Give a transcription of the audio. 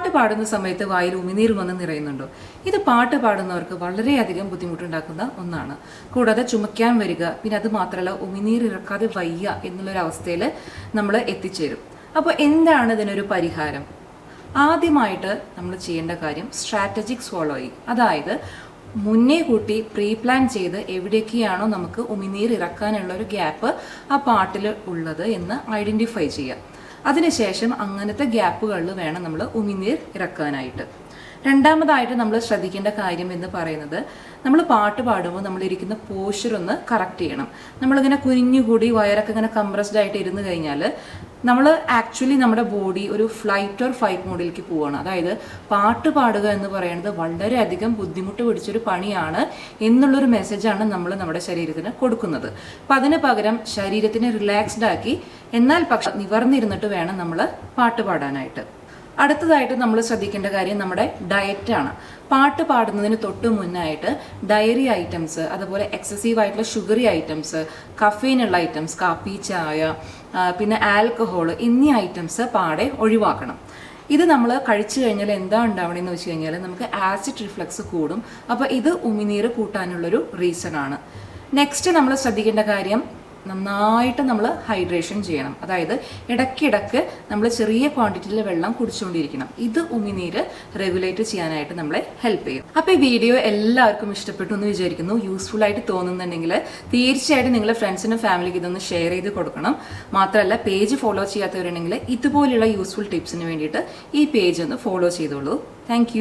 പാട്ട് പാടുന്ന സമയത്ത് വായിൽ ഉമിനീർ വന്ന് നിറയുന്നുണ്ടോ? ഇത് പാട്ട് പാടുന്നവർക്ക് വളരെയധികം ബുദ്ധിമുട്ടുണ്ടാക്കുന്ന ഒന്നാണ്. കൂടാതെ ചുമയ്ക്കാൻ വരിക, പിന്നെ അത് മാത്രമല്ല ഉമിനീർ ഇറക്കാതെ വയ്യ എന്നുള്ളൊരവസ്ഥയിൽ നമ്മൾ എത്തിച്ചേരും. അപ്പോൾ എന്താണ് ഇതിനൊരു പരിഹാരം? ആദ്യമായിട്ട് നമ്മൾ ചെയ്യേണ്ട കാര്യം സ്ട്രാറ്റജിക് സ്വോളോയിങ്, അതായത് മുന്നേ കൂട്ടി പ്രീ പ്ലാൻ ചെയ്ത് എവിടേക്കാണോ നമുക്ക് ഉമിനീർ ഇറക്കാനുള്ള ഒരു ഗ്യാപ്പ് ആ പാട്ടിൽ ഉള്ളത് എന്ന് ഐഡൻറ്റിഫൈ ചെയ്യുക. അതിനുശേഷം അങ്ങനത്തെ ഗ്യാപ്പുകളിൽ വേണം നമ്മൾ ഉമിനീർ ഇറക്കാനായിട്ട്. രണ്ടാമതായിട്ട് നമ്മൾ ശ്രദ്ധിക്കേണ്ട കാര്യം എന്ന് പറയുന്നത്, നമ്മൾ പാട്ട് പാടുമ്പോൾ നമ്മളിരിക്കുന്ന പോസ്ചർ ഒന്ന് കറക്റ്റ് ചെയ്യണം. നമ്മളിങ്ങനെ കുനിഞ്ഞുകൂടി വയറൊക്കെ ഇങ്ങനെ കംപ്രസ്ഡ് ആയിട്ട് ഇരുന്ന് കഴിഞ്ഞാൽ നമ്മൾ ആക്ച്വലി നമ്മുടെ ബോഡി ഒരു ഫ്ലൈറ്റ് ഓർ ഫൈറ്റ് മോഡിലേക്ക് പോവുകയാണ്. അതായത് പാട്ട് പാടുക എന്ന് പറയുന്നത് വളരെയധികം ബുദ്ധിമുട്ട് പിടിച്ചൊരു പണിയാണ് എന്നുള്ളൊരു മെസ്സേജാണ് നമ്മൾ നമ്മുടെ ശരീരത്തിന് കൊടുക്കുന്നത്. അപ്പം അതിന് പകരം ശരീരത്തിനെ റിലാക്സ്ഡ് ആക്കി എന്നാൽ പക്ഷെ നിവർന്നിരുന്നിട്ട് വേണം നമ്മൾ പാട്ട് പാടാനായിട്ട്. അടുത്തതായിട്ട് നമ്മൾ ശ്രദ്ധിക്കേണ്ട കാര്യം നമ്മുടെ ഡയറ്റാണ്. പാട്ട് പാടുന്നതിന് തൊട്ട് മുന്നായിട്ട് ഡയറി ഐറ്റംസ്, അതുപോലെ എക്സസീവ് ആയിട്ടുള്ള ഷുഗറി ഐറ്റംസ്, കഫീനുള്ള ഐറ്റംസ്, കാപ്പി, ചായ, പിന്നെ ആൽക്കഹോൾ എന്നീ ഐറ്റംസ് പാടെ ഒഴിവാക്കണം. ഇത് നമ്മൾ കഴിച്ചു കഴിഞ്ഞാൽ എന്താ ഉണ്ടാവണമെന്ന് വെച്ച് കഴിഞ്ഞാൽ നമുക്ക് ആസിഡ് റിഫ്ലക്സ് കൂടും. അപ്പോൾ ഇത് ഉമിനീർ കൂട്ടാനുള്ളൊരു റീസൺ ആണ്. നെക്സ്റ്റ് നമ്മൾ ശ്രദ്ധിക്കേണ്ട കാര്യം, നന്നായിട്ട് നമ്മൾ ഹൈഡ്രേഷൻ ചെയ്യണം. അതായത് ഇടയ്ക്കിടയ്ക്ക് നമ്മൾ ചെറിയ ക്വാണ്ടിറ്റിയിൽ വെള്ളം കുടിച്ചുകൊണ്ടിരിക്കണം. ഇത് ഉമിനീര് റെഗുലേറ്റ് ചെയ്യാനായിട്ട് നമ്മളെ ഹെൽപ്പ് ചെയ്യും. അപ്പോൾ ഈ വീഡിയോ എല്ലാവർക്കും ഇഷ്ടപ്പെട്ടു എന്ന് വിചാരിക്കുന്നു. യൂസ്ഫുൾ ആയിട്ട് തോന്നുന്നുണ്ടെങ്കിൽ തീർച്ചയായിട്ടും നിങ്ങളുടെ ഫ്രണ്ട്സിനും ഫാമിലിക്ക് ഇതൊന്ന് ഷെയർ ചെയ്ത് കൊടുക്കണം. മാത്രമല്ല പേജ് ഫോളോ ചെയ്യാത്തവരുണ്ടെങ്കിൽ ഇതുപോലെയുള്ള യൂസ്ഫുൾ ടിപ്സിന് വേണ്ടിയിട്ട് ഈ പേജ് ഒന്ന് ഫോളോ ചെയ്തോളൂ. താങ്ക്